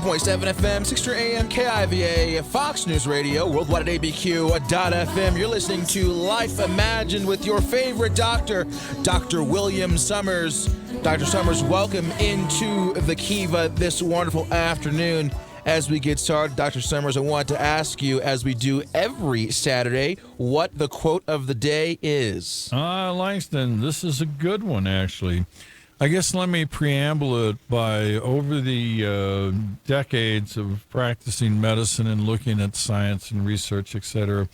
102.7 FM, 6 AM, KIVA, Fox News Radio, worldwide at ABQ.FM. You're listening to Life Imagined with your favorite doctor, Dr. William Summers. Dr. Summers, welcome into the Kiva this wonderful afternoon. As we get started, Dr. Summers, I want to ask you, as we do every Saturday, what the quote of the day is. Langston, this is a good one, actually. I guess let me preamble it by, over the decades of practicing medicine and looking at science and research, etc.,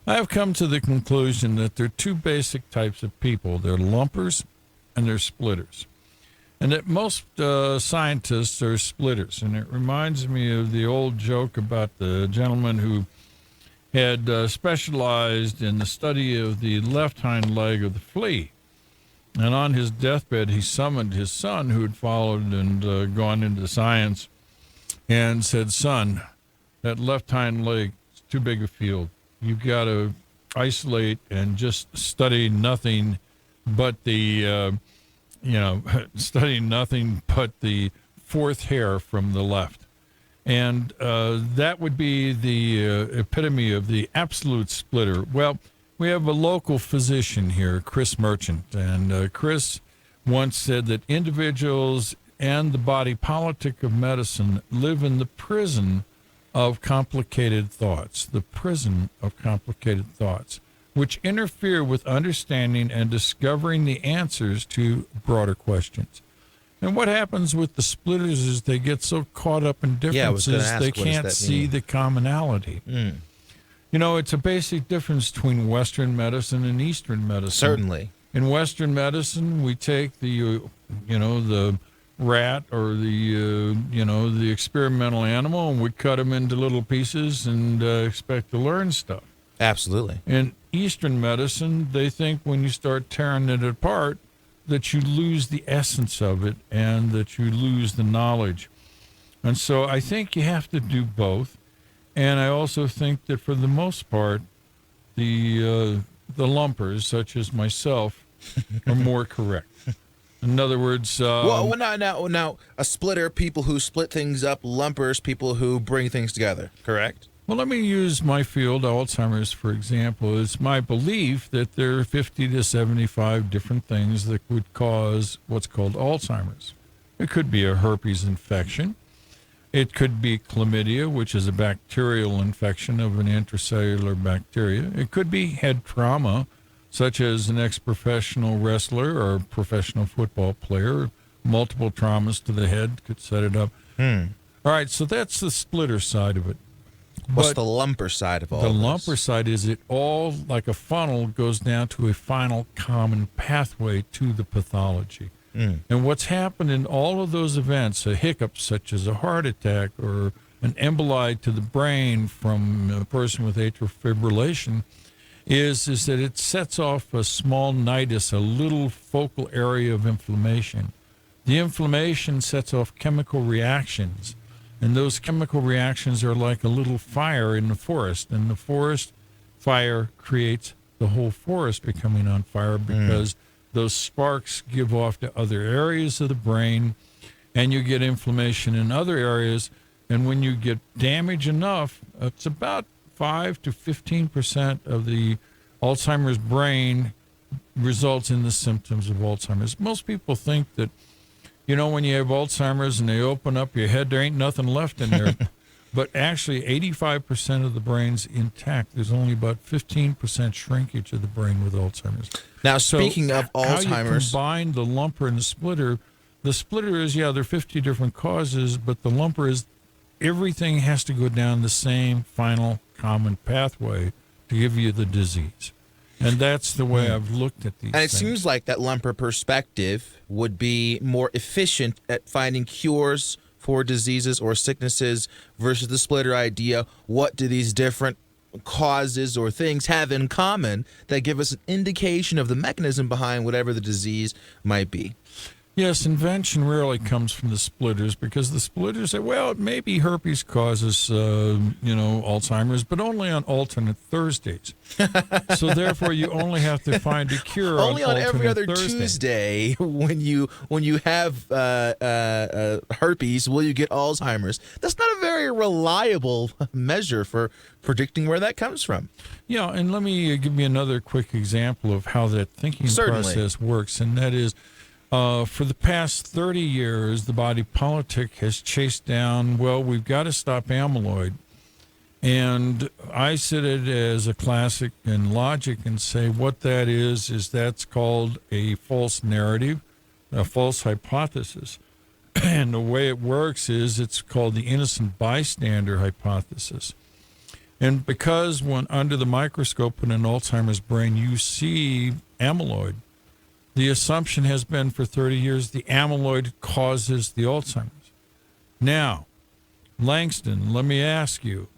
I have come to the conclusion that there are two basic types of people. They're lumpers and they're splitters. And that most scientists are splitters. And it reminds me of the old joke about the gentleman who had specialized in the study of the left hind leg of the flea. And on his deathbed, he summoned his son, who had followed and gone into science, and said, "Son, that left hind leg is too big a field. You've got to isolate and just study nothing but the, study nothing but the fourth hair from the left." And that would be the epitome of the absolute splitter. Well, we have a local physician here, Chris Merchant, and Chris once said that individuals and the body politic of medicine live in the prison of complicated thoughts, which interfere with understanding and discovering the answers to broader questions. And what happens with the splitters is they get so caught up in differences they can't see the commonality. You know, it's a basic difference between Western medicine and Eastern medicine. Certainly. In Western medicine, we take the rat or the experimental animal, and we cut them into little pieces and expect to learn stuff. Absolutely. In Eastern medicine, they think when you start tearing it apart that you lose the essence of it and that you lose the knowledge. And so I think you have to do both. And I also think that for the most part, the lumpers, such as myself, are more correct. In other words, now, a splitter, people who split things up; lumpers, people who bring things together. Correct. Well, let me use my field, Alzheimer's, for example. It's my belief that there are 50 to 75 different things that would cause what's called Alzheimer's. It could be a herpes infection. It could be chlamydia, which is a bacterial infection of an intracellular bacteria. It could be head trauma, such as an ex-professional wrestler or professional football player. Multiple traumas to the head could set it up. All right, so that's the splitter side of it. What's the lumper side of all this? The lumper side is it all, like a funnel, goes down to a final common pathway to the pathology. And what's happened in all of those events, a hiccup such as a heart attack or an emboli to the brain from a person with atrial fibrillation, is that it sets off a small nidus, a little focal area of inflammation. The inflammation sets off chemical reactions, and those chemical reactions are like a little fire in the forest, and the forest fire creates the whole forest becoming on fire because those sparks give off to other areas of the brain, and you get inflammation in other areas. And when you get damage enough, it's about 5 to 15% of the Alzheimer's brain results in the symptoms of Alzheimer's. Most people think that, when you have Alzheimer's and they open up your head, there ain't nothing left in there. But actually, 85% of the brain's intact. There's only about 15% shrinkage of the brain with Alzheimer's. Now, speaking of Alzheimer's, how you combine the lumper and the splitter is, there are 50 different causes, but the lumper is everything has to go down the same final common pathway to give you the disease. And that's the way I've looked at these things. And it things. seems like that lumper perspective would be more efficient at finding cures for diseases or sicknesses versus the splitter idea. What do these different causes or things have in common that give us an indication of the mechanism behind whatever the disease might be? Yes, invention rarely comes from the splitters because the splitters say, well, maybe herpes causes, Alzheimer's, but only on alternate Thursdays. So therefore, you only have to find a cure Only on every other Thursday. Tuesday when you have herpes will you get Alzheimer's. That's not a very reliable measure for predicting where that comes from. Yeah, and let me give you another quick example of how that thinking process works, and that is, for the past 30 years, the body politic has chased down, well, we've got to stop amyloid. And I sit it as a classic in logic and say what that is that's called a false narrative, a false hypothesis. And the way it works is it's called the innocent bystander hypothesis. And because when under the microscope in an Alzheimer's brain you see amyloid, the assumption has been for 30 years the amyloid causes the Alzheimer's. Now, Langston, let me ask you,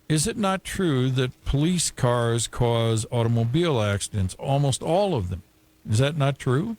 is it not true that police cars cause automobile accidents, almost all of them? Is that not true?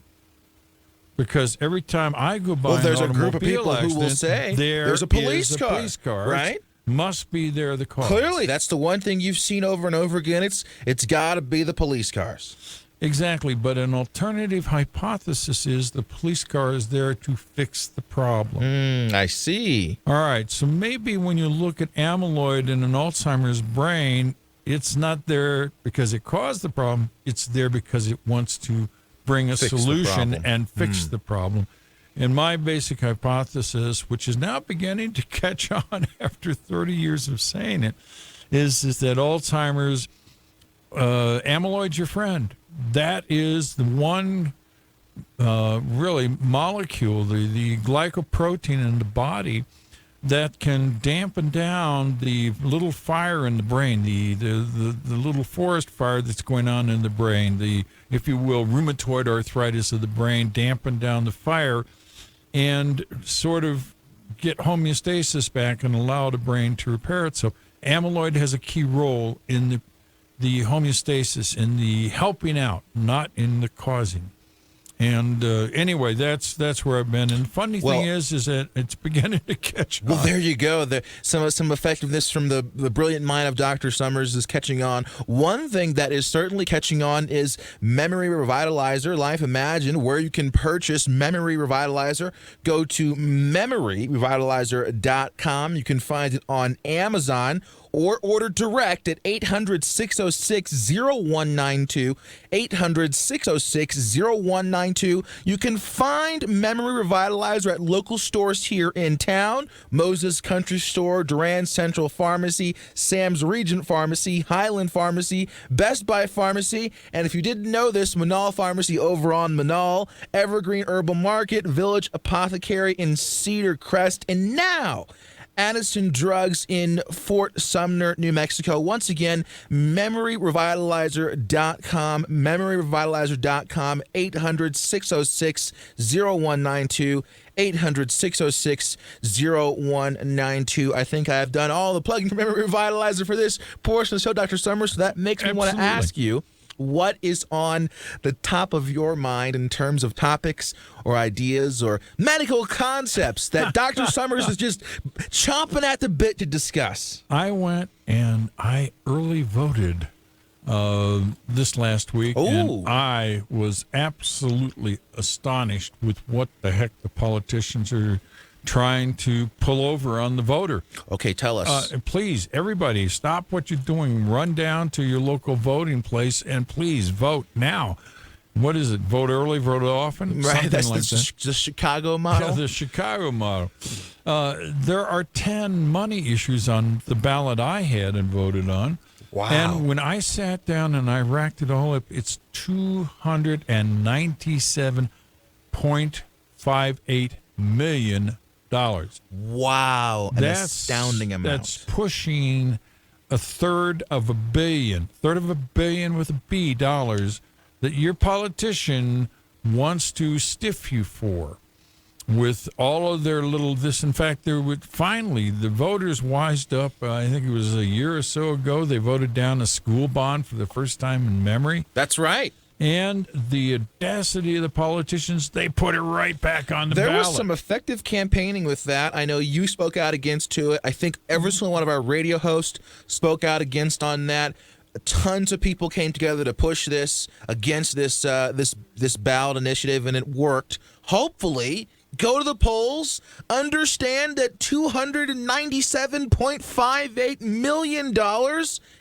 Because every time I go by there's an a group of people automobile who will say there's a police car, right? Must be there the cause. Clearly, that's the one thing you've seen over and over again. It's got to be the police cars. Exactly, but an alternative hypothesis is the police car is there to fix the problem. I see. All right, so maybe when you look at amyloid in an Alzheimer's brain, it's not there because it caused the problem. It's there because it wants to bring a solution and fix the problem. And my basic hypothesis, which is now beginning to catch on after 30 years of saying it, is that Alzheimer's, amyloid's your friend. That is the one really molecule, the glycoprotein in the body that can dampen down the little fire in the brain, the little forest fire that's going on in the brain, the, if you will, rheumatoid arthritis of the brain, dampen down the fire and sort of get homeostasis back and allow the brain to repair itself. Amyloid has a key role in the homeostasis, in the helping out, not in the causing. And anyway, that's where I've been. And the funny thing is that it's beginning to catch on. Well, there you go. Some effectiveness from the brilliant mind of Dr. Summers is catching on. One thing that is certainly catching on is Memory Revitalizer, Life Imagine, where you can purchase Memory Revitalizer. Go to memoryrevitalizer.com. You can find it on Amazon or order direct at 800-606-0192, 800-606-0192. You can find Memory Revitalizer at local stores here in town: Moses Country Store, Durand Central Pharmacy, Sam's Regent Pharmacy, Highland Pharmacy, Best Buy Pharmacy, and if you didn't know this, Manal Pharmacy over on Manal, Evergreen Herbal Market, Village Apothecary in Cedar Crest, and now Addison Drugs in Fort Sumner, New Mexico. Once again, memoryrevitalizer.com, memoryrevitalizer.com, 800-606-0192, 800-606-0192. I think I have done all the plugging for Memory Revitalizer for this portion of the show, Dr. Summers, so that makes me want to ask you, what is on the top of your mind in terms of topics or ideas or medical concepts that Dr. Summers is just chomping at the bit to discuss? I went and I early voted this last week, and I was absolutely astonished with what the heck the politicians are trying to pull over on the voter. Okay, tell us. Please, everybody, stop what you're doing. Run down to your local voting place and please vote now. What is it? Vote early, vote often? Right, that's like the Chicago model. Yeah, the Chicago model. There are 10 money issues on the ballot I had and voted on. Wow. And when I sat down and I racked it all up, it's $297.58 million. Wow. That's an astounding amount. That's pushing a third of a billion with a B dollars that your politician wants to stiff you for with all of their little this. In fact, finally the voters wised up. I think it was a year or so ago, they voted down a school bond for the first time in memory. That's right. And the audacity of the politicians, they put it right back on the ballot. There was some effective campaigning with that. I know you spoke out against it. I think every single one of our radio hosts spoke out against on that. Tons of people came together to push this against this ballot initiative, and it worked. Hopefully, go to the polls, understand that $297.58 million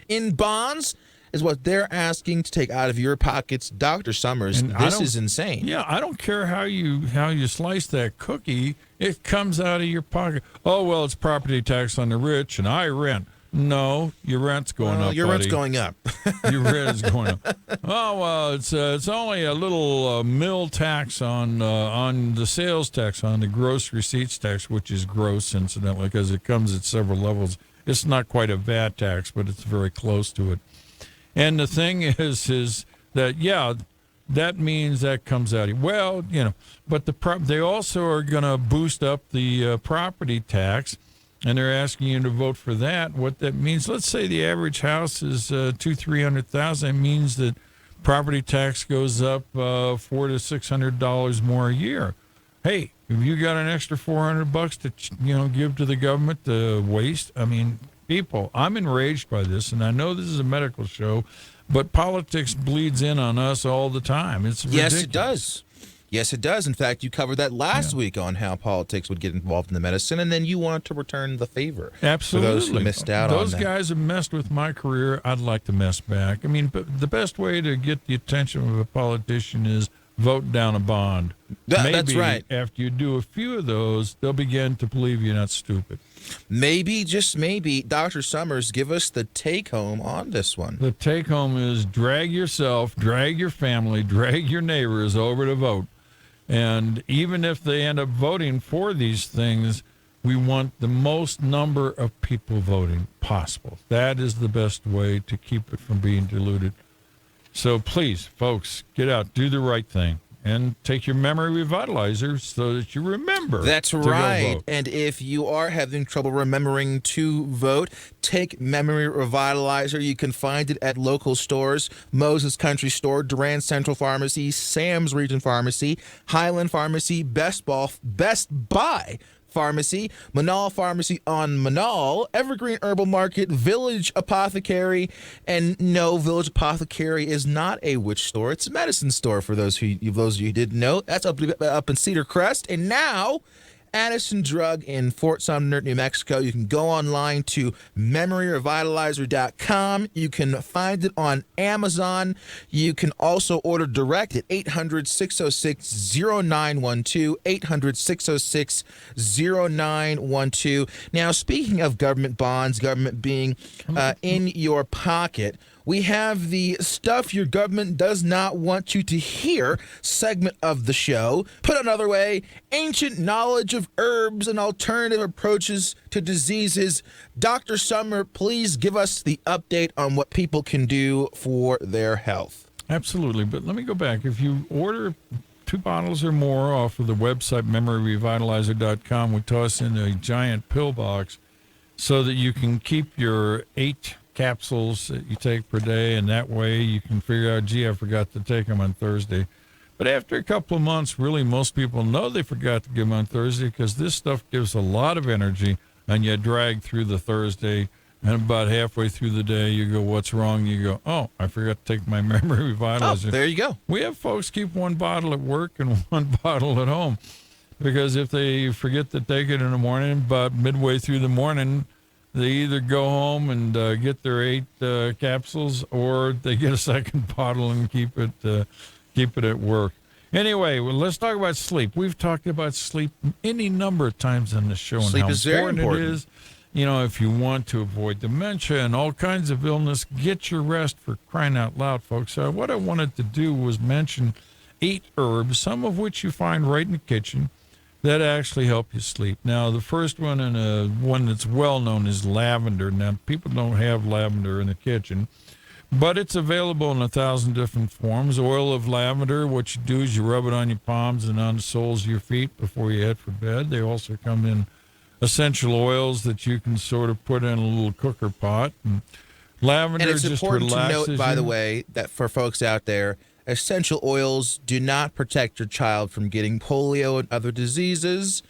in bonds is what they're asking to take out of your pockets. Dr. Summers, And this is insane. Yeah, I don't care how you slice that cookie. It comes out of your pocket. Oh, well, it's property tax on the rich, and I rent. No, your rent's going up, Your buddy. rent's going up. Your rent is going up. Oh, well, it's only a little mill tax on the sales tax, on the gross receipts tax, which is gross, incidentally, because it comes at several levels. It's not quite a VAT tax, but it's very close to it. And the thing is that, yeah, that means that comes out. Well, but they also are going to boost up the property tax, and they're asking you to vote for that. What that means, let's say the average house is $300,000. It means that property tax goes up $400 to $600 more a year. Hey, have you got an extra $400 to give to the government to waste? I mean, people, I'm enraged by this, and I know this is a medical show, but politics bleeds in on us all the time. It's ridiculous. Yes, it does. Yes, it does. In fact, you covered that last week on how politics would get involved in the medicine, and then you want to return the favor. Absolutely. For those who missed out on that. Those guys have messed with my career. I'd like to mess back. I mean, but the best way to get the attention of a politician is vote down a bond. That's right. After you do a few of those, they'll begin to believe you're not stupid. Maybe, just maybe, Dr. Summers, give us the take-home on this one. The take-home is drag yourself, drag your family, drag your neighbors over to vote. And even if they end up voting for these things, we want the most number of people voting possible. That is the best way to keep it from being diluted. So please, folks, get out, do the right thing, and take your memory revitalizer so that you remember. That's to right. go vote. And if you are having trouble remembering to vote, take Memory Revitalizer. You can find it at local stores: Moses Country Store, Durand Central Pharmacy, Sam's Region Pharmacy, Highland Pharmacy, Best Buy Pharmacy, Manal Pharmacy on Manal, Evergreen Herbal Market, Village Apothecary. And no, Village Apothecary is not a witch store. It's a medicine store, for those of you who didn't know. That's up in Cedar Crest. And now, Addison Drug in Fort Sumner, New Mexico. You can go online to memoryrevitalizer.com. You can find it on Amazon. You can also order direct at 800-606-0912, 800-606-0912. Now, speaking of government bonds, government being in your pocket, we have the Stuff Your Government Does Not Want You to Hear segment of the show. Put another way, ancient knowledge of herbs and alternative approaches to diseases. Dr. Summer, please give us the update on what people can do for their health. Absolutely. But let me go back. If you order 2 bottles or more off of the website, memoryrevitalizer.com, we toss in a giant pill box so that you can keep your 8 capsules that you take per day, and that way you can figure out, gee, I forgot to take them on Thursday. But after a couple of months, really, most people know they forgot to give them on Thursday, because this stuff gives a lot of energy, and you drag through the Thursday, and about halfway through the day, you go, what's wrong? You go, oh, I forgot to take my memory revitalizer. Oh, there you go. We have folks keep 1 bottle at work and 1 bottle at home, because if they forget to take it in the morning, about midway through the morning, they either go home and get their 8 capsules, or they get a second bottle and keep it at work. Anyway, well, let's talk about sleep. We've talked about sleep any number of times on the show. Sleep and how is very important. It is. If you want to avoid dementia and all kinds of illness, get your rest, for crying out loud, folks. What I wanted to do was mention 8 herbs, some of which you find right in the kitchen, that actually help you sleep. Now, the first one, and one that's well known, is lavender. Now, people don't have lavender in the kitchen, but it's available in 1,000 different forms. Oil of lavender, what you do is you rub it on your palms and on the soles of your feet before you head for bed. They also come in essential oils that you can sort of put in a little cooker pot. And lavender And it's just important to relaxes note, by you. the way, that for folks out there, essential oils do not protect your child from getting polio and other diseases.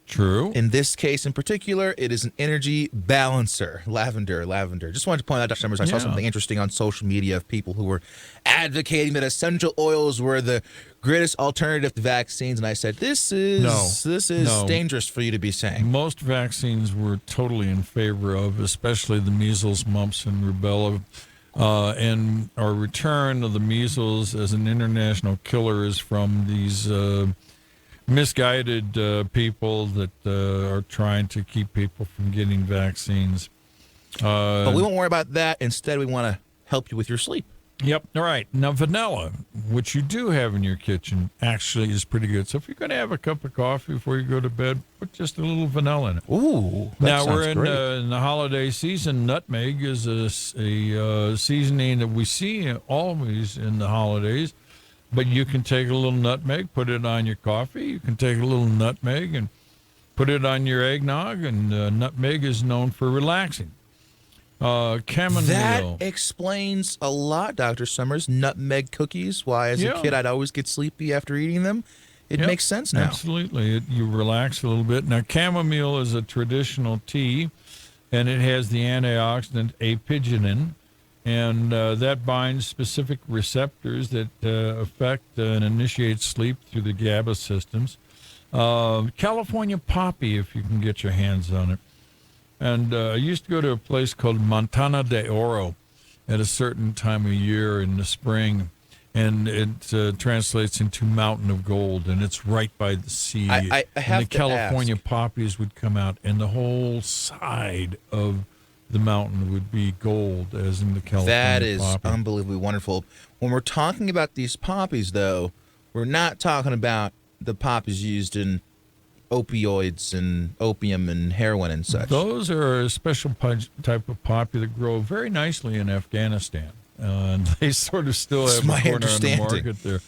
True. In this case in particular, it is an energy balancer. Lavender. Just wanted to point out, Dr. Summers, I saw something interesting on social media of people who were advocating that essential oils were the greatest alternative to vaccines, and I said, this is dangerous for you to be saying. Most vaccines we're totally in favor of, especially the measles, mumps, and rubella. And our return of the measles as an international killer is from these misguided people that are trying to keep people from getting vaccines. But we won't worry about that. Instead, we want to help you with your sleep. Yep. All right. Now, vanilla, which you do have in your kitchen, actually is pretty good. So if you're going to have a cup of coffee before you go to bed, put just a little vanilla in it. Ooh, that now, sounds we're in the holiday season. Nutmeg is a seasoning that we see always in the holidays. But you can take a little nutmeg, put it on your coffee. You can take a little nutmeg and put it on your eggnog. And nutmeg is known for relaxing. Chamomile. That explains a lot, Dr. Summers. Nutmeg cookies. Why, as a kid, I'd always get sleepy after eating them. It makes sense now. Absolutely. You relax a little bit. Now, chamomile is a traditional tea, and it has the antioxidant apigenin. And that binds specific receptors that affect and initiate sleep through the GABA systems. California poppy, if you can get your hands on it. And I used to go to a place called Montana de Oro at a certain time of year in the spring. And it translates into Mountain of Gold, and it's right by the sea. I have and the California poppies would come out, and the whole side of the mountain would be gold, as in the California That is poppy. unbelievably wonderful. When we're talking about these poppies, though, we're not talking about the poppies used in opioids and opium and heroin and such. Those are a special type of poppy that grow very nicely in Afghanistan. And they sort of still have a corner on the market there.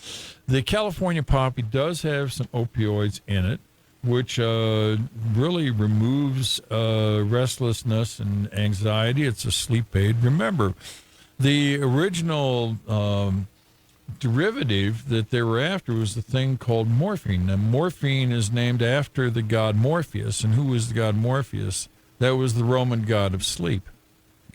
The California poppy does have some opioids in it, which really removes restlessness and anxiety. It's a sleep aid. Remember, the original derivative that they were after was the thing called morphine. Now, morphine is named after the god Morpheus. And who was the god Morpheus? That was the Roman god of sleep.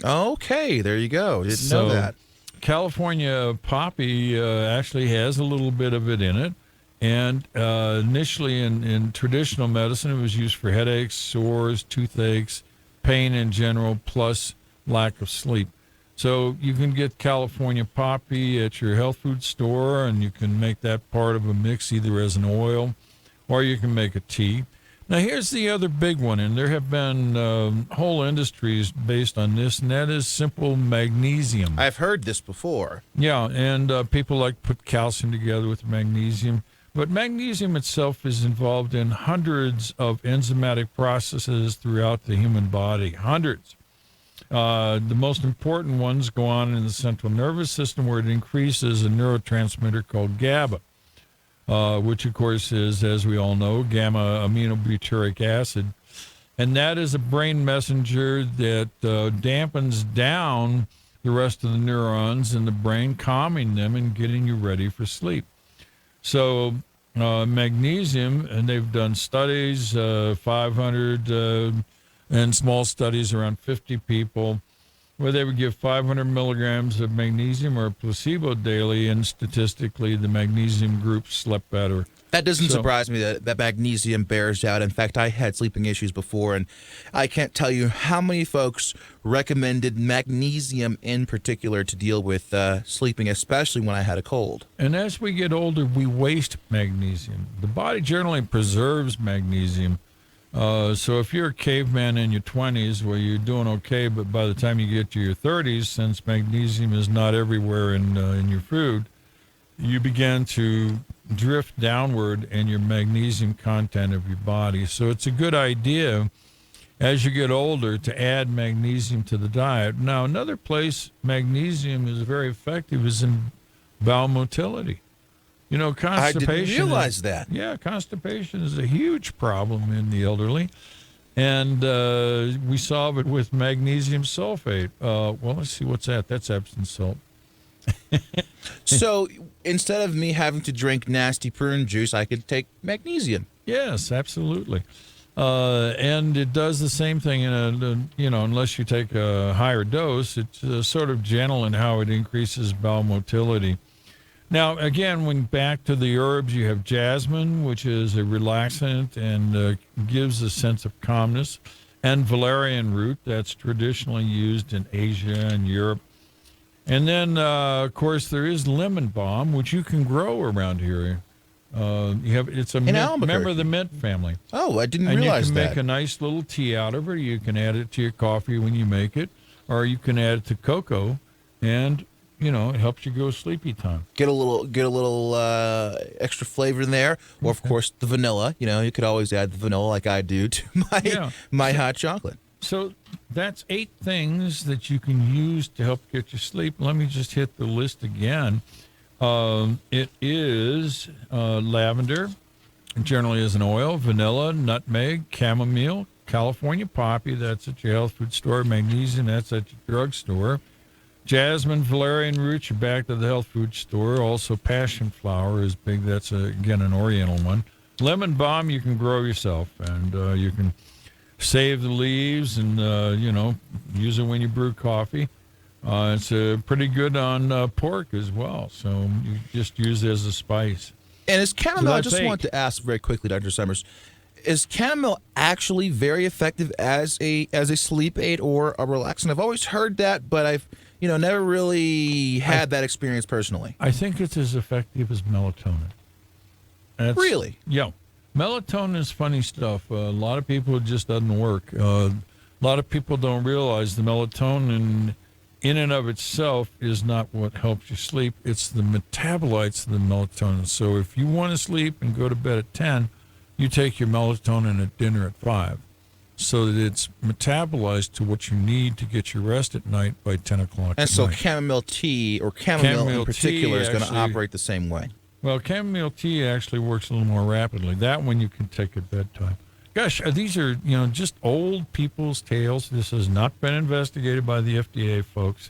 Okay, there you go. Didn't know that. California poppy actually has a little bit of it in it. And initially in traditional medicine, it was used for headaches, sores, toothaches, pain in general, plus lack of sleep. So you can get California poppy at your health food store, and you can make that part of a mix either as an oil or you can make a tea. Now, here's the other big one, and there have been whole industries based on this, and that is simple magnesium. I've heard this before. Yeah, and people like to put calcium together with magnesium. But magnesium itself is involved in hundreds of enzymatic processes throughout the human body. Hundreds. The most important ones go on in the central nervous system, where it increases a neurotransmitter called GABA, which, of course, is, as we all know, gamma-aminobutyric acid. And that is a brain messenger that dampens down the rest of the neurons in the brain, calming them and getting you ready for sleep. So magnesium, and they've done studies, 500 and small studies around 50 people, where they would give 500 milligrams of magnesium or a placebo daily, and statistically the magnesium group slept better. That doesn't surprise me that magnesium bears out. In fact, I had sleeping issues before, and I can't tell you how many folks recommended magnesium in particular to deal with sleeping, especially when I had a cold. And as we get older, we waste magnesium. The body generally preserves magnesium. So if you're a caveman in your 20s, well, you're doing okay, but by the time you get to your 30s, since magnesium is not everywhere in your food, you begin to drift downward in your magnesium content of your body. So it's a good idea as you get older to add magnesium to the diet. Now, another place magnesium is very effective is in bowel motility. You know, constipation. I didn't realize that. Yeah, constipation is a huge problem in the elderly. And we solve it with magnesium sulfate. Well, let's see, what's that? That's Epsom salt. So instead of me having to drink nasty prune juice, I could take magnesium. Yes, absolutely. And it does the same thing unless you take a higher dose, it's sort of gentle in how it increases bowel motility. Now, again, when back to the herbs, you have jasmine, which is a relaxant and gives a sense of calmness, and valerian root, that's traditionally used in Asia and Europe. And then, of course, there is lemon balm, which you can grow around here. It's a mint, member of the mint family. Oh, I didn't and realize you can that. make a nice little tea out of it. You can add it to your coffee when you make it, or you can add it to cocoa, and it helps you go sleepy time. Get a little extra flavor in there, or of course the vanilla. You could always add the vanilla, like I do, to my hot chocolate. So that's 8 things that you can use to help get you sleep. Let me just hit the list again. It is lavender, generally as an oil, vanilla, nutmeg, chamomile, California poppy, that's at your health food store, magnesium, that's at your drugstore, jasmine, valerian root, you're back to the health food store. Also, passion flower is big, that's, again, an oriental one. Lemon balm you can grow yourself, and you can save the leaves and, use it when you brew coffee. It's pretty good on pork as well, so you just use it as a spice. And is chamomile, I just 8. want to ask very quickly, Dr. Summers, is chamomile actually very effective as a sleep aid or a relaxant? I've always heard that, but I've never really had that experience personally. I think it's as effective as melatonin. Really? Yeah. Melatonin is funny stuff. A lot of people, it just doesn't work. A lot of people don't realize the melatonin in and of itself is not what helps you sleep. It's the metabolites of the melatonin. So if you want to sleep and go to bed at 10, you take your melatonin at dinner at 5, so that it's metabolized to what you need to get your rest at night by 10 o'clock And so chamomile tea, or chamomile in particular, is going to operate the same way. Well, chamomile tea actually works a little more rapidly. That one you can take at bedtime. Gosh, these are, just old people's tales. This has not been investigated by the FDA, folks.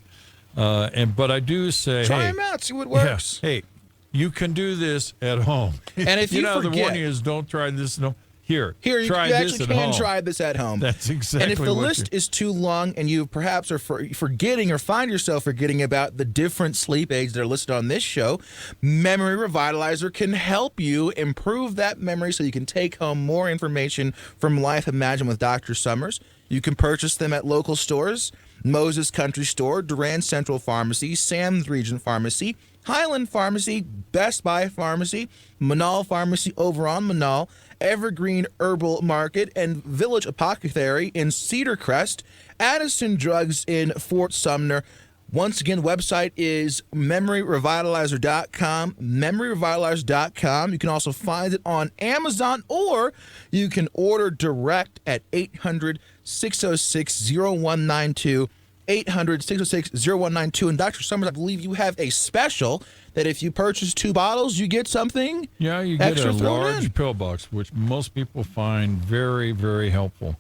But I do say, try them out, see what works. Yeah, hey, you can do this at home. And if you forget, the warning is don't try this. No, Here, you try this actually at can home. try this at home. That's exactly. And if the list is too long and you perhaps are forgetting or find yourself forgetting about the different sleep aids that are listed on this show, Memory Revitalizer can help you improve that memory so you can take home more information from Life Imagined with Dr. Summers. You can purchase them at local stores, Moses Country Store, Durand Central Pharmacy, Sam's Region Pharmacy, Highland Pharmacy, Best Buy Pharmacy, Manal Pharmacy over on Manal, Evergreen Herbal Market, and Village Apothecary in Cedar Crest, Addison Drugs in Fort Sumner. Once again, the website is memoryrevitalizer.com, memoryrevitalizer.com. You can also find it on Amazon, or you can order direct at 800-606-0192, 800-606-0192. And Dr. Summers, I believe you have a special that if you purchase 2 bottles, you get something you get extra a large in. pill box, which most people find very, very helpful.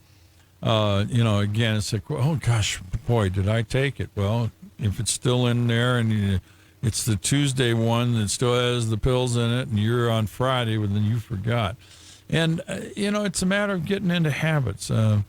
Again, it's like, oh, gosh, boy, did I take it? Well, if it's still in there and it's the Tuesday one that still has the pills in it and you're on Friday, well, then you forgot. And, it's a matter of getting into habits. One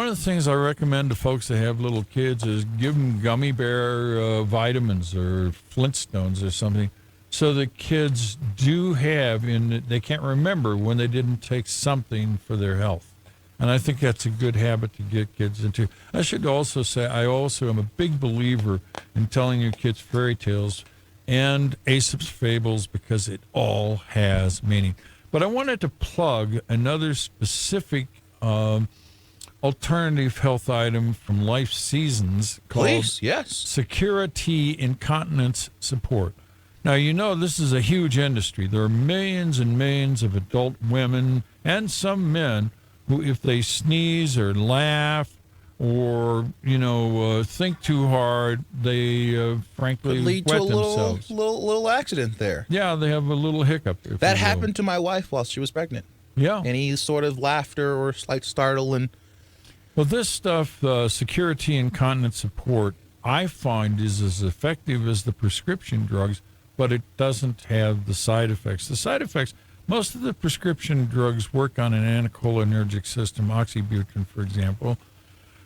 of the things I recommend to folks that have little kids is give them gummy bear vitamins or Flintstones or something, so the kids do have, they can't remember when they didn't take something for their health. And I think that's a good habit to get kids into. I should also say I also am a big believer in telling your kids fairy tales and Aesop's fables, because it all has meaning. But I wanted to plug another specific alternative health item from Life Seasons called Secura Tea Incontinence Support. Now, this is a huge industry. There are millions and millions of adult women and some men who, if they sneeze or laugh or, think too hard, they frankly lead wet to a themselves. little accident there. Yeah, they have a little hiccup. That happened to my wife while she was pregnant. Yeah. Any sort of laughter or slight startle and... Well, this stuff, Security Incontinence Support, I find is as effective as the prescription drugs, but it doesn't have the side effects. The side effects, most of the prescription drugs work on an anticholinergic system, oxybutynin, for example.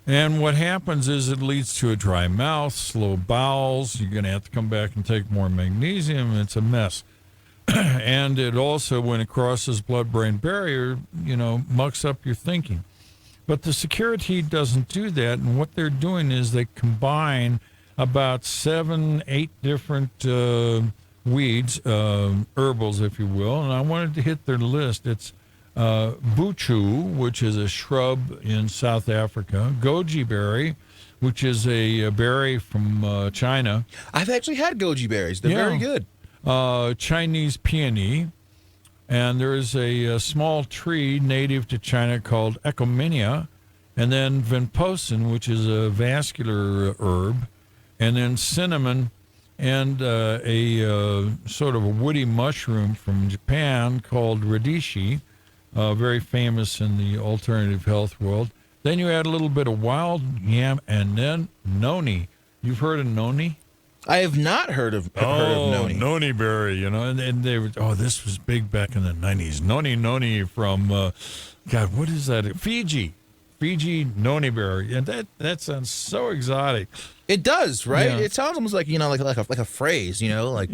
And what happens is it leads to a dry mouth, slow bowels. You're going to have to come back and take more magnesium. It's a mess. And it also, when it crosses blood-brain barrier, mucks up your thinking. But the Security doesn't do that. And what they're doing is they combine about 7-8 different weeds, herbals, if you will. And I wanted to hit their list. It's buchu, which is a shrub in South Africa, goji berry, which is a berry from China. I've actually had goji berries. They're very good. Chinese peony, and there is a small tree native to China called Ecomenia, and then venposin, which is a vascular herb, and then cinnamon, and a sort of a woody mushroom from Japan called radishi, very famous in the alternative health world. Then you add a little bit of wild yam, and then noni. You've heard of noni? I have not heard of noni. Noni berry, and they were, this was big back in the 90s. Noni from, God, what is that? Fiji noni berry. And that sounds so exotic. It does, right? Yeah. It sounds almost like, like a phrase, like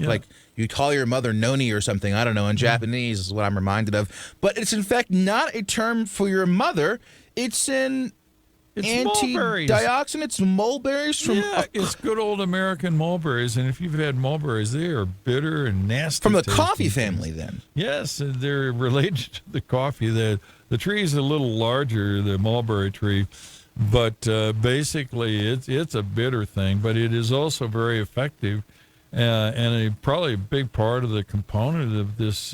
you call your mother noni or something. I don't know. In Japanese is what I'm reminded of. But it's in fact not a term for your mother. It's antioxidants, mulberries from it's good old American mulberries, and if you've had mulberries, they are bitter and nasty. From the coffee family, then. Yes, they're related to the coffee. The tree is a little larger, the mulberry tree, but basically it's a bitter thing, but it is also very effective, and probably a big part of the component of this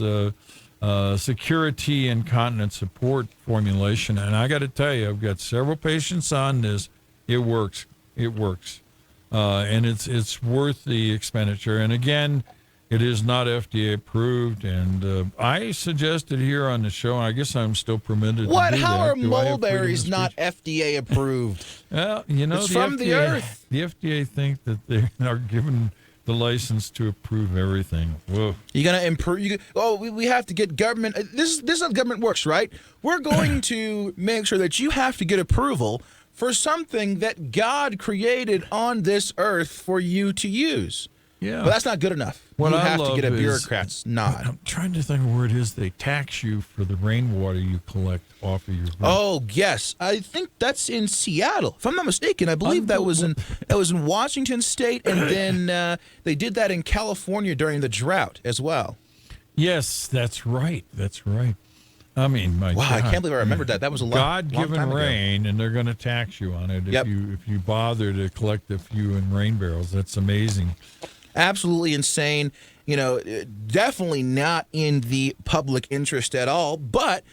security and continent support formulation. And I got to tell you, I've got several patients on this. It works. And it's worth the expenditure. And again, it is not FDA approved. And I suggested here on the show, and I guess I'm still permitted to do that. How are mulberries not FDA approved? Well, it's from the earth. The FDA think that they are given the license to approve everything. Whoa. You're going to improve. We have to get government. This is how government works, right? We're going to make sure that you have to get approval for something that God created on this earth for you to use. Yeah. But that's not good enough. You have to get a bureaucrat's nod. I'm trying to think of where it is they tax you for the rainwater you collect off of your roof. Oh, yes. I think that's in Seattle. If I'm not mistaken, I believe that was in Washington State, and then they did that in California during the drought as well. Yes, that's right. I mean, my God. I can't believe I remembered that. That was a long time God-given ago. rain, and they're going to tax you on it if you bother to collect a few in rain barrels. That's amazing. Absolutely insane. Definitely not in the public interest at all. But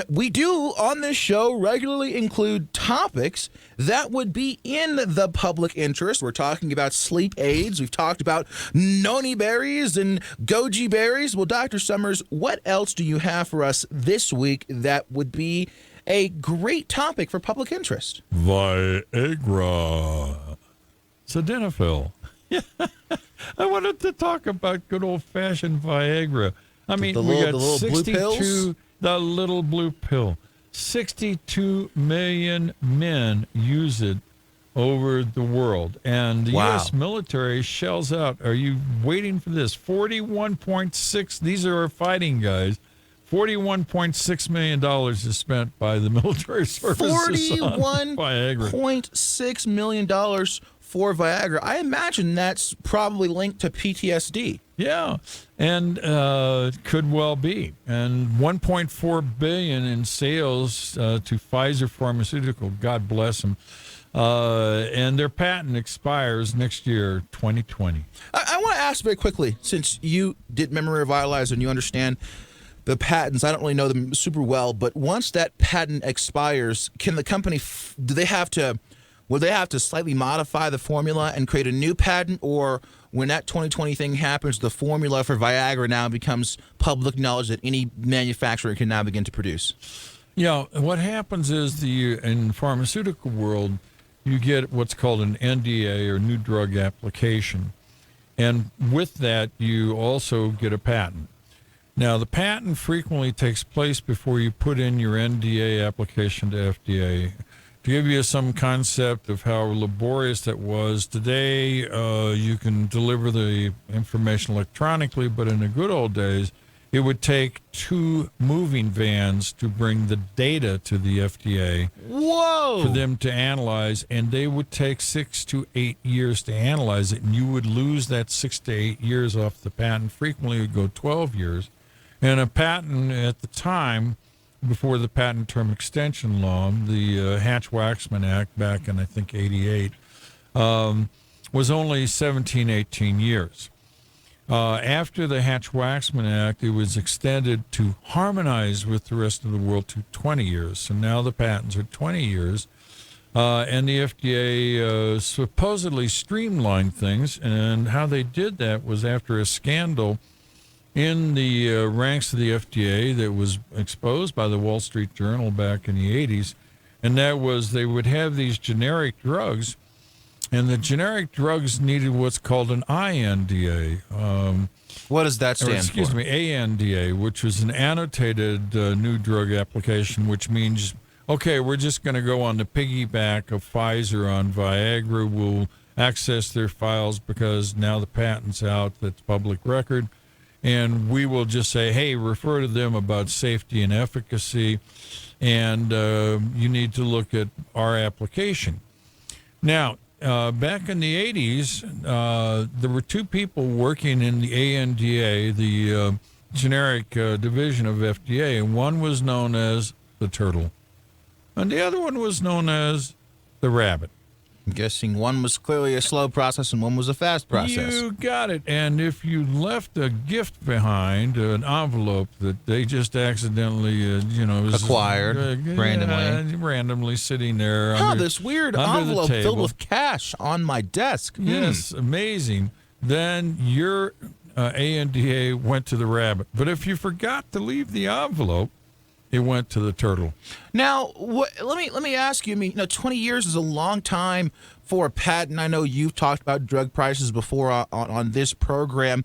we do on this show regularly include topics that would be in the public interest. We're talking about sleep aids. We've talked about noni berries and goji berries. Well, Dr. Summers, what else do you have for us this week that would be a great topic for public interest? Viagra. Sildenafil. Yeah. I wanted to talk about good old-fashioned Viagra. I mean, we got 62, the little blue pill. 62 million men use it over the world. And the U.S. military shells out. Are you waiting for this? 41.6, these are our fighting guys. $41.6 million is spent by the military services on Viagra. $41.6 million for Viagra. I imagine that's probably linked to PTSD. Yeah, and could well be. And $1.4 billion in sales to Pfizer Pharmaceutical. God bless them. And their patent expires next year, 2020. I want to ask very quickly, since you did memory revitalize and you understand the patents. I don't really know them super well, but once that patent expires, can the company will they have to slightly modify the formula and create a new patent, or when that 2020 thing happens, the formula for Viagra now becomes public knowledge that any manufacturer can now begin to produce? Yeah, what happens is in the pharmaceutical world, you get what's called an NDA, or new drug application. And with that, you also get a patent. Now, the patent frequently takes place before you put in your NDA application to FDA. To give you some concept of how laborious that was, today you can deliver the information electronically, but in the good old days, it would take 2 moving vans to bring the data to the FDA. Whoa! For them to analyze, and they would take 6 to 8 years to analyze it, and you would lose that 6 to 8 years off the patent. Frequently, it would go 12 years. And a patent at the time, before the patent term extension law, the Hatch-Waxman Act back in, I think, 88, was only 17, 18 years. After the Hatch-Waxman Act, it was extended to harmonize with the rest of the world to 20 years. So now the patents are 20 years. And the FDA supposedly streamlined things. And how they did that was after a scandal in the ranks of the FDA that was exposed by the Wall Street Journal back in the 80s. And that was they would have these generic drugs, and the generic drugs needed what's called an INDA. What does that stand for? Excuse me, ANDA, which was an annotated new drug application, which means, okay, we're just going to go on the piggyback of Pfizer on Viagra. We'll access their files because now the patent's out, that's public record. And we will just say, hey, refer to them about safety and efficacy, and you need to look at our application. Now, back in the 80s, there were 2 people working in the ANDA, the generic division of FDA, and one was known as the turtle, and the other one was known as the rabbit. I'm guessing one was clearly a slow process and one was a fast process. You got it. And if you left a gift behind, an envelope that they just accidentally, acquired randomly sitting there. This weird envelope filled with cash on my desk. Yes, amazing. Then your ANDA went to the rabbit. But if you forgot to leave the envelope, it went to the turtle. Now, let me ask you. I mean, 20 years is a long time for a patent. I know you've talked about drug prices before on this program.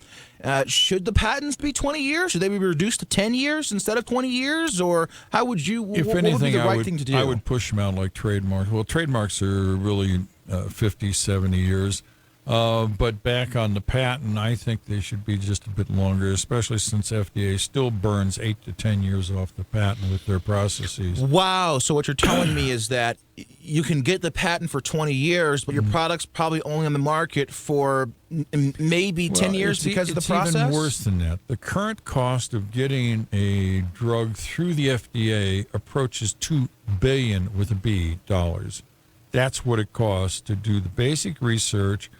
Should the patents be 20 years? Should they be reduced to 10 years instead of 20 years? Or how would you? If what anything, would be the right thing to do? I would push them out like trademarks. Well, trademarks are really 50, 70 years. But back on the patent, I think they should be just a bit longer, especially since FDA still burns 8 to 10 years off the patent with their processes. Wow. So what you're telling me is that you can get the patent for 20 years, but your product's probably only on the market for maybe 10 years because of the process? It's even worse than that. The current cost of getting a drug through the FDA approaches $2 billion with a B dollars. That's what it costs to do the basic research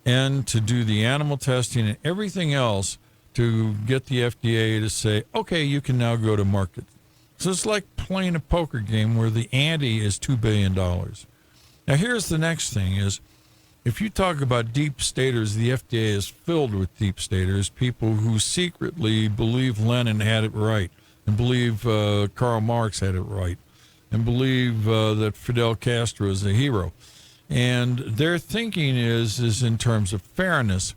and to do the animal testing and everything else to get the FDA to say, okay, you can now go to market. So it's like playing a poker game where the ante is $2 billion. Now, here's the next thing is, if you talk about deep staters, the FDA is filled with deep staters, people who secretly believe Lenin had it right and believe Karl Marx had it right and believe that Fidel Castro is a hero. And their thinking is in terms of fairness.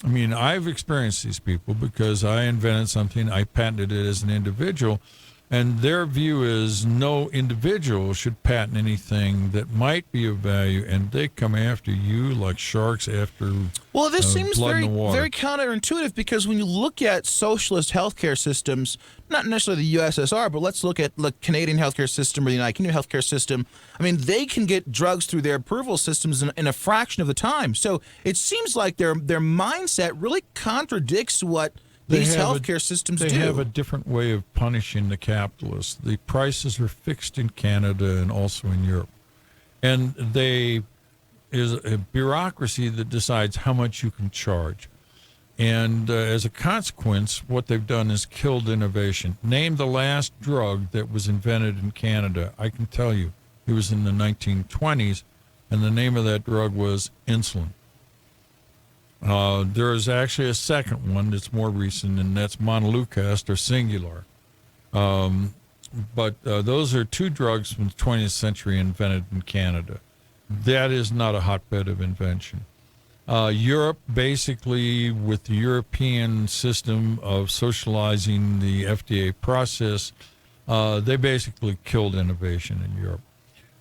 I mean, I've experienced these people because I invented something, I patented it as an individual, and their view is no individual should patent anything that might be of value, and they come after you like sharks after Well, this seems blood very, in the water. very counterintuitive because when you look at socialist healthcare systems, not necessarily the USSR, but let's look at the Canadian healthcare system or the United Kingdom healthcare system. I mean, they can get drugs through their approval systems in a fraction of the time. So it seems like their mindset really contradicts what these healthcare systems do. They have a different way of punishing the capitalists. The prices are fixed in Canada and also in Europe. And they is a bureaucracy that decides how much you can charge. And as a consequence, what they've done is killed innovation. Name the last drug that was invented in Canada. I can tell you. It was in the 1920s, and the name of that drug was insulin. There is actually a second one that's more recent, and that's montelukast or Singular. But those are 2 drugs from the 20th century invented in Canada. that is not a hotbed of invention. Europe, basically, with the European system of socializing the FDA process, they basically killed innovation in Europe.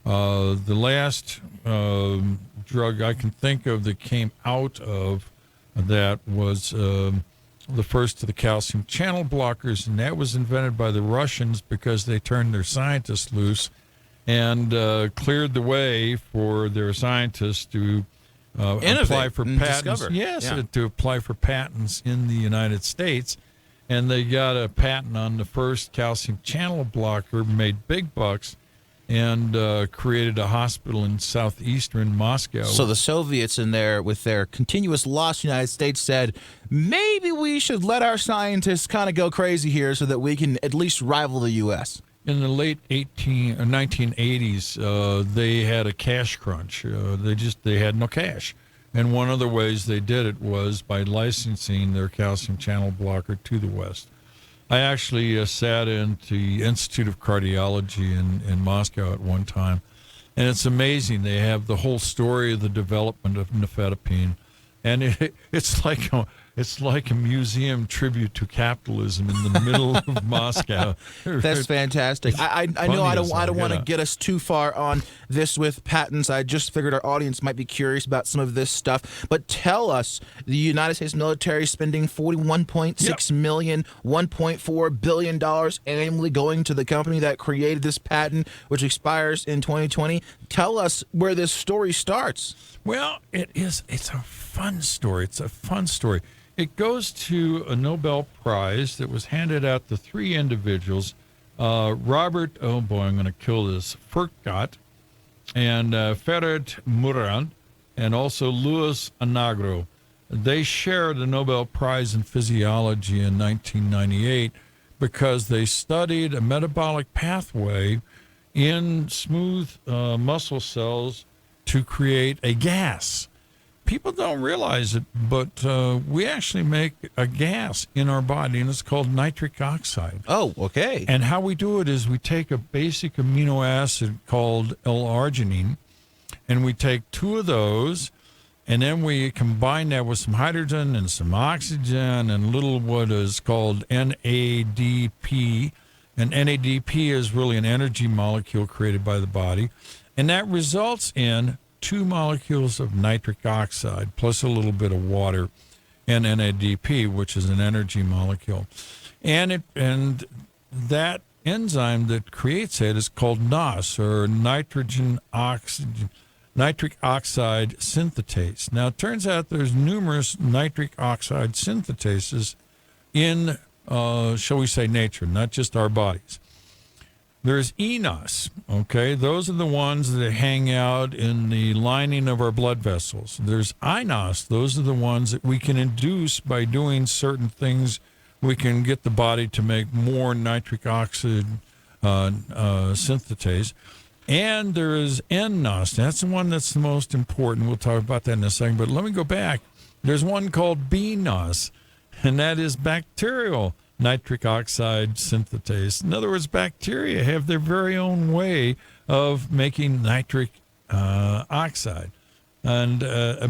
The last drug I can think of that came out of that was the first of the calcium channel blockers, and that was invented by the Russians because they turned their scientists loose and cleared the way for their scientists to apply for patents. Discover. Yes, Yeah. to apply for patents in the United States. And they got a patent on the first calcium channel blocker, made big bucks, and created a hospital in southeastern Moscow. So the Soviets in there, with their continuous loss, United States said, maybe we should let our scientists kind of go crazy here so that we can at least rival the U.S. In the late 1980s, they had a cash crunch. They had no cash. And one of the ways they did it was by licensing their calcium channel blocker to the West. I actually sat in the Institute of Cardiology in Moscow at one time, and it's amazing. They have the whole story of the development of nifedipine, and it's like a museum tribute to capitalism in the middle of Moscow. That's fantastic. I know I don't want to get us too far on this with patents. I just figured our audience might be curious about some of this stuff. But tell us, the United States military spending $41.6 million, $1.4 billion annually going to the company that created this patent, which expires in 2020. Tell us where this story starts. Well, it's a fun story. It's a fun story. It goes to a Nobel Prize that was handed out to three individuals, Robert, oh boy, I'm going to kill this, Furtgott, and Ferret Murad, and also Luis Anagro. They shared a Nobel Prize in Physiology in 1998 because they studied a metabolic pathway in smooth muscle cells to create a gas. People don't realize it, but we actually make a gas in our body, and it's called nitric oxide. Oh, okay. And how we do it is we take a basic amino acid called L-arginine, and we take two of those, and then we combine that with some hydrogen and some oxygen and little what is called NADP. And NADP is really an energy molecule created by the body, and that results in 2 molecules of nitric oxide plus a little bit of water and NADP, which is an energy molecule. And that enzyme that creates it is called NOS, or nitric oxide synthetase. Now, it turns out there's numerous nitric oxide synthetases in, shall we say, nature, not just our bodies. There's eNOS, okay? Those are the ones that hang out in the lining of our blood vessels. There's iNOS. Those are the ones that we can induce by doing certain things. We can get the body to make more nitric oxide synthetase. And there is nNOS. That's the one that's the most important. We'll talk about that in a second. But let me go back. There's one called bNOS, and that is bacterial nitric oxide synthetase. In other words, bacteria have their very own way of making nitric oxide, and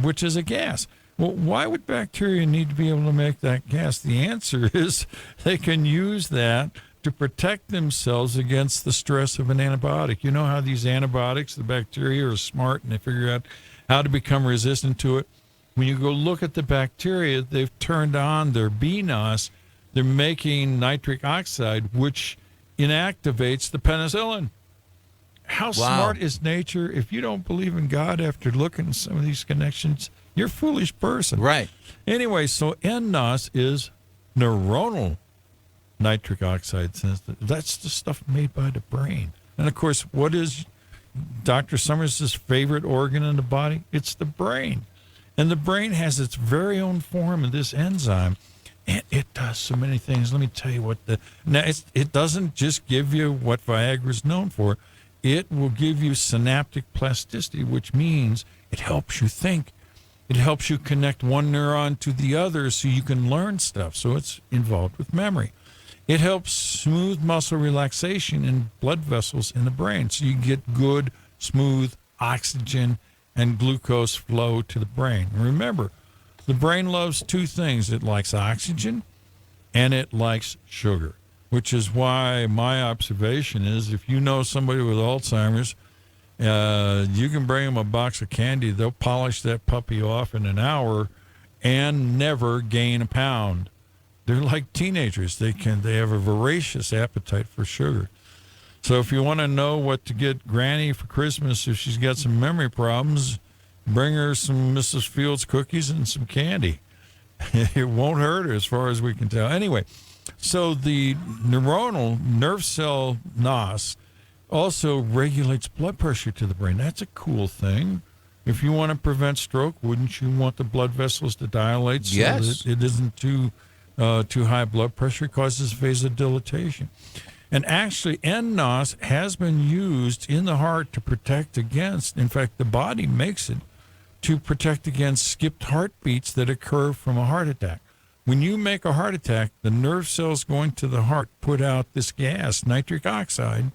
which is a gas. Well, why would bacteria need to be able to make that gas? The answer is they can use that to protect themselves against the stress of an antibiotic. You know how these antibiotics, the bacteria are smart and they figure out how to become resistant to it? When you go look at the bacteria, they've turned on their bNOS. They're making nitric oxide, which inactivates the penicillin. How smart is nature? If you don't believe in God after looking at some of these connections, you're a foolish person. Right. Anyway, so nNOS is neuronal nitric oxide synthesis. That's the stuff made by the brain. And, of course, what is Dr. Summers' favorite organ in the body? It's the brain. And the brain has its very own form of this enzyme. And it does so many things. Let me tell you what it doesn't just give you what Viagra is known for. It will give you synaptic plasticity, which means it helps you think. It helps you connect one neuron to the other so you can learn stuff. So it's involved with memory. It helps smooth muscle relaxation in blood vessels in the brain. So you get good, smooth oxygen and glucose flow to the brain. Remember, the brain loves two things. It likes oxygen and it likes sugar, which is why my observation is if you know somebody with Alzheimer's, you can bring them a box of candy. They'll polish that puppy off in an hour and never gain a pound. They're like teenagers. They have a voracious appetite for sugar. So if you want to know what to get Granny for Christmas if she's got some memory problems, bring her some Mrs. Fields cookies and some candy. It won't hurt her as far as we can tell. Anyway, so the neuronal nerve cell NOS also regulates blood pressure to the brain. That's a cool thing. If you want to prevent stroke, wouldn't you want the blood vessels to dilate so Yes. that it isn't too high blood pressure? It causes vasodilatation. And actually, nNOS has been used in the heart to protect against, in fact, the body makes it to protect against skipped heartbeats that occur from a heart attack. When you make a heart attack, the nerve cells going to the heart put out this gas, nitric oxide,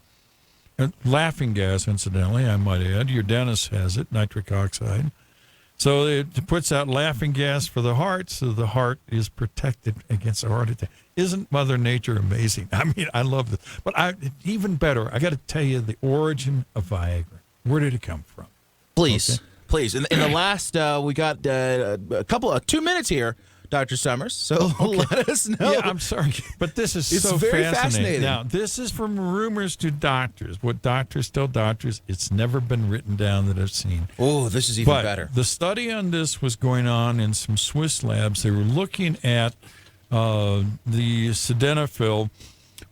laughing gas, incidentally, I might add. Your dentist has it, nitric oxide. So it puts out laughing gas for the heart, so the heart is protected against a heart attack. Isn't Mother Nature amazing? I mean, I love this. But even better, I got to tell you the origin of Viagra. Where did it come from? Please, Okay. please. In the last, we got a couple of 2 minutes here, Dr. Summers. So let us know. Yeah, I'm sorry, but this is It's so very fascinating. fascinating. Now, this is from rumors to doctors. What doctors tell doctors, it's never been written down that I've seen. Oh, this is even But better. the study on this was going on in some Swiss labs. They were looking at the sildenafil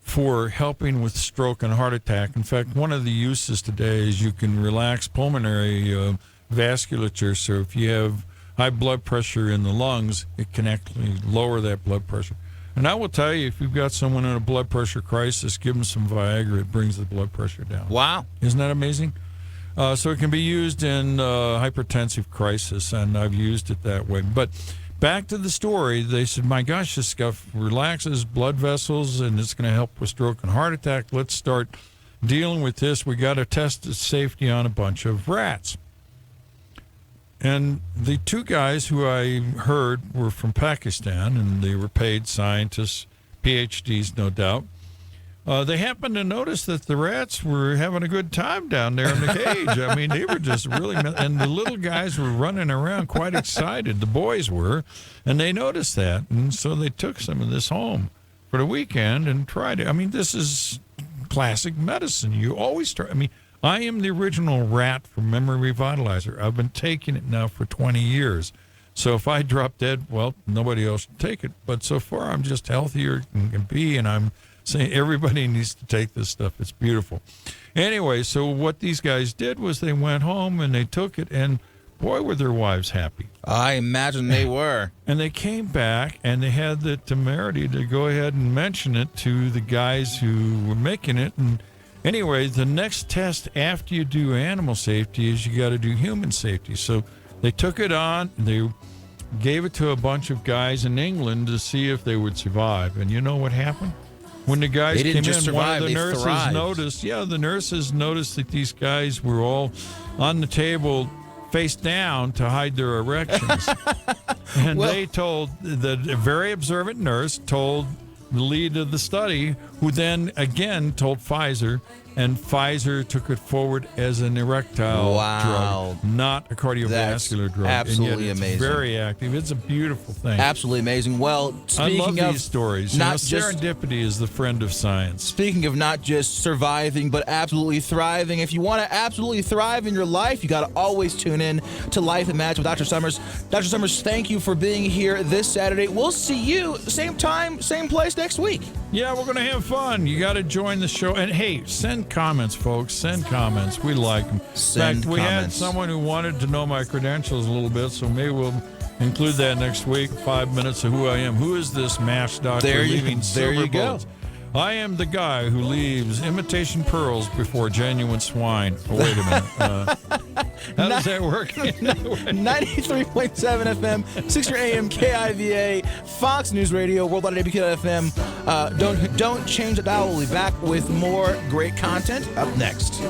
for helping with stroke and heart attack. In fact, one of the uses today is you can relax pulmonary vasculature. So if you have high blood pressure in the lungs, it can actually lower that blood pressure. And I will tell you, if you've got someone in a blood pressure crisis, give them some Viagra. It brings the blood pressure down. Wow. Isn't that amazing? So it can be used in hypertensive crisis, and I've used it that way. But back to the story, they said, my gosh, this stuff relaxes blood vessels, and it's going to help with stroke and heart attack. Let's start dealing with this. We got to test its safety on a bunch of rats. And the two guys who I heard were from Pakistan, and they were paid scientists, PhDs, no doubt. They happened to notice that the rats were having a good time down there in the cage. I mean, they were just really, and the little guys were running around quite excited. The boys were, and they noticed that. And so they took some of this home for the weekend and tried it. I mean, this is classic medicine. You always try. I mean, I am the original rat from Memory Revitalizer. I've been taking it now for 20 years. So if I drop dead, well, nobody else should take it. But so far, I'm just healthier than can be, and I'm saying everybody needs to take this stuff. It's beautiful. Anyway, so what these guys did was they went home and they took it, and boy, were their wives happy. I imagine they were. And they came back, and they had the temerity to go ahead and mention it to the guys who were making it. And anyway, the next test after you do animal safety is you got to do human safety. So they took it on, they gave it to a bunch of guys in England to see if they would survive. And you know what happened? When the guys They didn't came just in, one survive, of the they nurses thrived. noticed that these guys were all on the table face down to hide their erections. And Well- they told, the very observant nurse told the lead of the study, who then again told Pfizer, and Pfizer took it forward as an erectile Wow. drug, not a cardiovascular drug. absolutely and yet it's amazing. very active. It's a beautiful thing. Absolutely amazing. Well, I speaking love of these stories. not You know, just serendipity is the friend of science. speaking of not just surviving, but absolutely thriving. If you want to absolutely thrive in your life, you got to always tune in to Life Imagine with Dr. Summers. Dr. Summers, thank you for being here this Saturday. We'll see you same time, same place next week. Yeah, we're going to have fun. You got to join the show. And hey, send comments, folks. Send comments. We like them. Send In fact, we had comments. someone who wanted to know my credentials a little bit, so maybe we'll include that next week. 5 minutes of who I am. Who is this MASH doctor There you- leaving there you silver go. bullets? I am the guy who leaves imitation pearls before genuine swine. Oh, wait a minute. How does that work? 93.7 FM, 6 AM KIVA, Fox News Radio, Worldwide at ABQ.FM. Don't change the dial. We'll be back with more great content up next.